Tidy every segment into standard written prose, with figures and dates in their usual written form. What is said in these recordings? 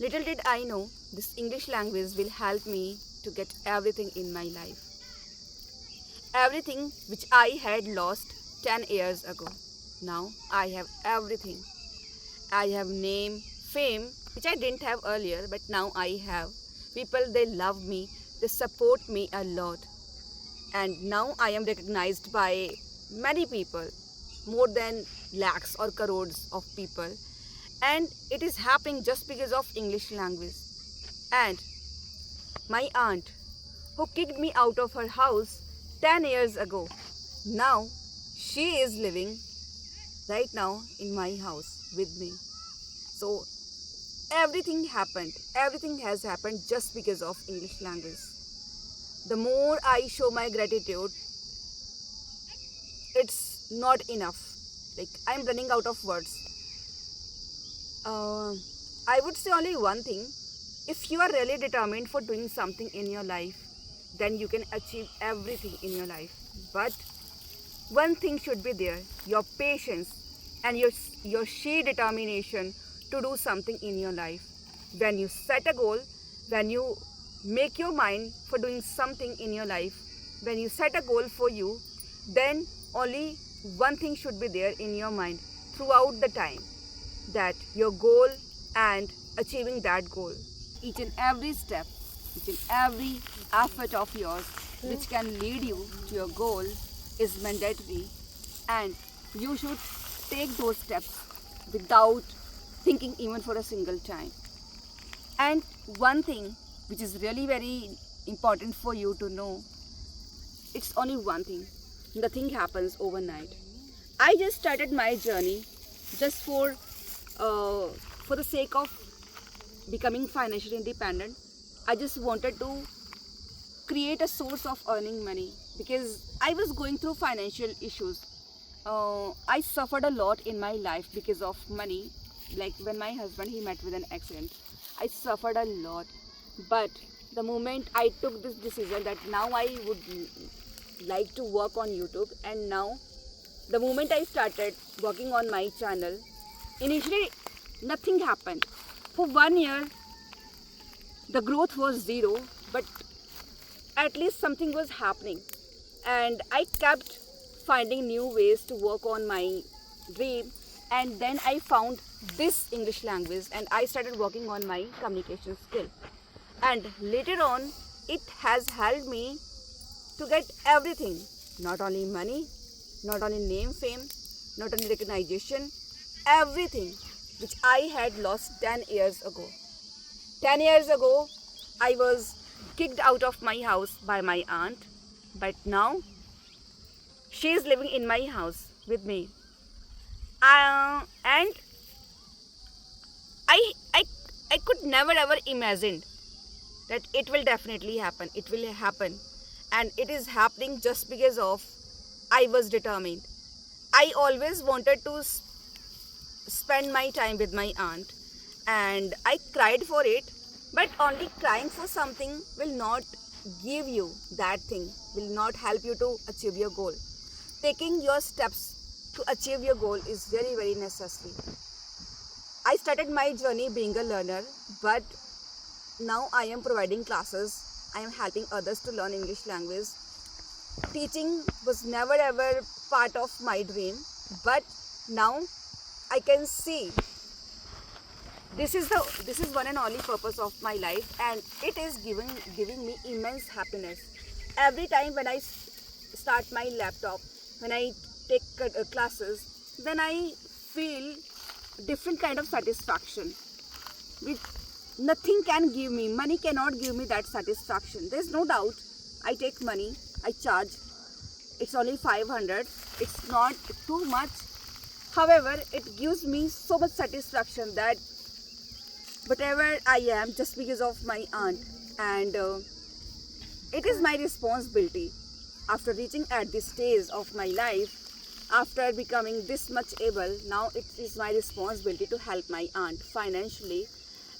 Little did I know this English language will help me to get everything in my life. Everything which I had lost 10 years ago. Now I have everything. I have name, fame, which I didn't have earlier, but now I have. People, they love me, they support me a lot. And now I am recognized by many people, more than lakhs or crores of people. And it is happening just because of English language. And my aunt, who kicked me out of her house 10 years ago, now she is living right now in my house with me. So everything has happened just because of English language. The more I show my gratitude, it's not enough. Like, I'm running out of words. I would say only one thing. If you are really determined for doing something in your life, then you can achieve everything in your life. But one thing should be there: your patience and your sheer determination to do something in your life. When you set a goal, when you make your mind for doing something in your life, when you set a goal for you, then only one thing should be there in your mind throughout the time, that your goal and achieving that goal. Each and every step, each and every effort of yours which can lead you to your goal is mandatory, and you should take those steps without thinking even for a single time. And one thing which is really very important for you to know, it's only one thing. Nothing happens overnight. I just started my journey just for the sake of becoming financially independent. I just wanted to create a source of earning money because I was going through financial issues. I suffered a lot in my life because of money. Like when my husband, he met with an accident, I suffered a lot. But the moment I took this decision that now I would like to work on YouTube, and now the moment I started working on my channel, initially nothing happened. For 1 year, the growth was zero, but at least something was happening. And I kept finding new ways to work on my dream. And then I found this English language and I started working on my communication skill. And later on, it has helped me to get everything. Not only money, not only name, fame, not only recognition, everything which I had lost 10 years ago. 10 years ago, I was kicked out of my house by my aunt, but now she is living in my house with me. And I I could never ever imagine that it will definitely happen. It will happen, and it is happening just because of I was determined. I always wanted to spend my time with my aunt, and I cried for it. But only crying for something will not give you that thing, will not help you to achieve your goal. Taking your steps to achieve your goal is very, very necessary. I started my journey being a learner, but now I am providing classes. I am helping others to learn English language. Teaching was never ever part of my dream, but now I can see this is one and only purpose of my life, and it is giving me immense happiness. Every time when I start my laptop, when I take classes, then I feel different kind of satisfaction which nothing can give me. Money cannot give me that satisfaction. There's no doubt. I take money, I charge. It's only 500. It's not too much. However, it gives me so much satisfaction that whatever I am, just because of my aunt, and it is my responsibility after reaching at this stage of my life, after becoming this much able. Now it is my responsibility to help my aunt financially,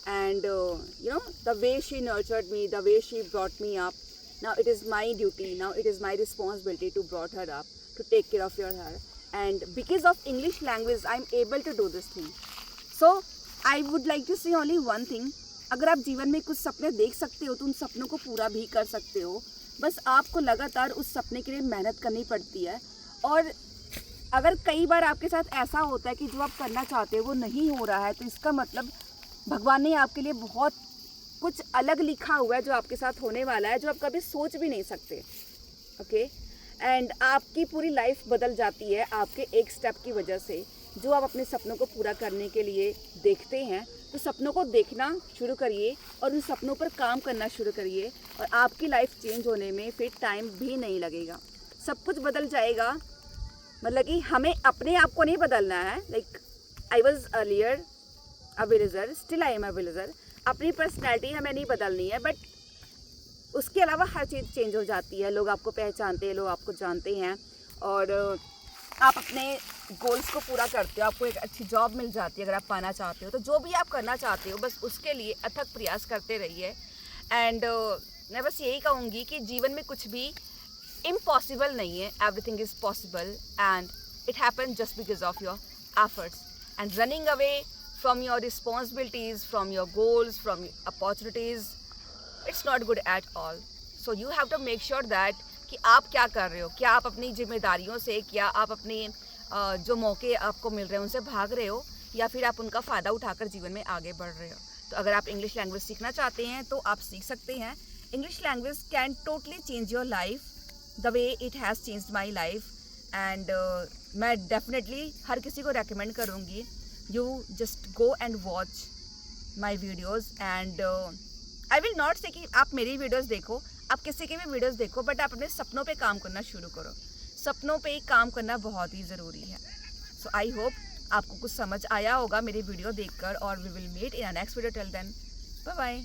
and the way she nurtured me, the way she brought me up, now it is my duty, now it is my responsibility to brought her up, to take care of her. And because of English language, I'm able to do this thing. So I would like to say only one thing: अगर आप जीवन में कुछ सपने देख सकते हो तो उन सपनों को पूरा भी कर सकते हो। बस आपको लगातार उस सपने के लिए मेहनत करनी पड़ती है। और अगर कई बार आपके साथ ऐसा होता है कि जो आप करना चाहते हो वो नहीं हो रहा है, तो इसका मतलब भगवान ने आपके लिए बहुत कुछ अलग लिखा हुआ है जो आपके साथ होने वाला है, जो आप कभी सोच भी नहीं सकते। ओके, एंड आपकी पूरी लाइफ बदल जाती है आपके एक स्टेप की वजह से। जो आप अपने सपनों को पूरा करने के लिए देखते हैं, तो सपनों को देखना शुरू करिए और उन सपनों पर काम करना शुरू करिए, और आपकी लाइफ चेंज होने में फिर टाइम भी नहीं लगेगा। सब कुछ बदल जाएगा। मतलब कि हमें अपने आप को नहीं बदलना है। Like I was earlier a villager, still I am a villager. अपनी पर्सनैलिटी हमें नहीं बदलनी है, बट उसके अलावा हर चीज़ चेंज हो जाती है। लोग आपको पहचानते हैं, लोग आपको जानते हैं, और आप अपने गोल्स को पूरा करते हो। आपको एक अच्छी जॉब मिल जाती है अगर आप पाना चाहते हो। तो जो भी आप करना चाहते हो बस उसके लिए अथक प्रयास करते रहिए। एंड मैं बस यही कहूँगी कि जीवन में कुछ भी इम्पॉसिबल नहीं है। Everything is possible and it happen just because of your efforts. And running away from your responsibilities, from your goals, from opportunities, it's not good at all. So you have to make sure that कि आप क्या कर रहे हो। क्या आप अपनी जिम्मेदारियों से, क्या आप अपने जो मौके आपको मिल रहे हैं उनसे भाग रहे हो, या फिर आप उनका फ़ायदा उठाकर जीवन में आगे बढ़ रहे हो। तो अगर आप इंग्लिश लैंग्वेज सीखना चाहते हैं तो आप सीख सकते हैं। English language can totally change your life the way it has changed my life. And मैं डेफिनेटली हर किसी को रेकमेंड करूँगी, you just go and watch my videos. And I will not से कि आप मेरी वीडियोज़ देखो, आप किसी की भी वीडियोज़ देखो, बट आप अपने सपनों पे काम करना शुरू करो। सपनों पे काम करना बहुत ही ज़रूरी है। सो आई होप आपको कुछ समझ आया होगा मेरी वीडियो देखकर, और we will meet in a next video. Till then, bye bye.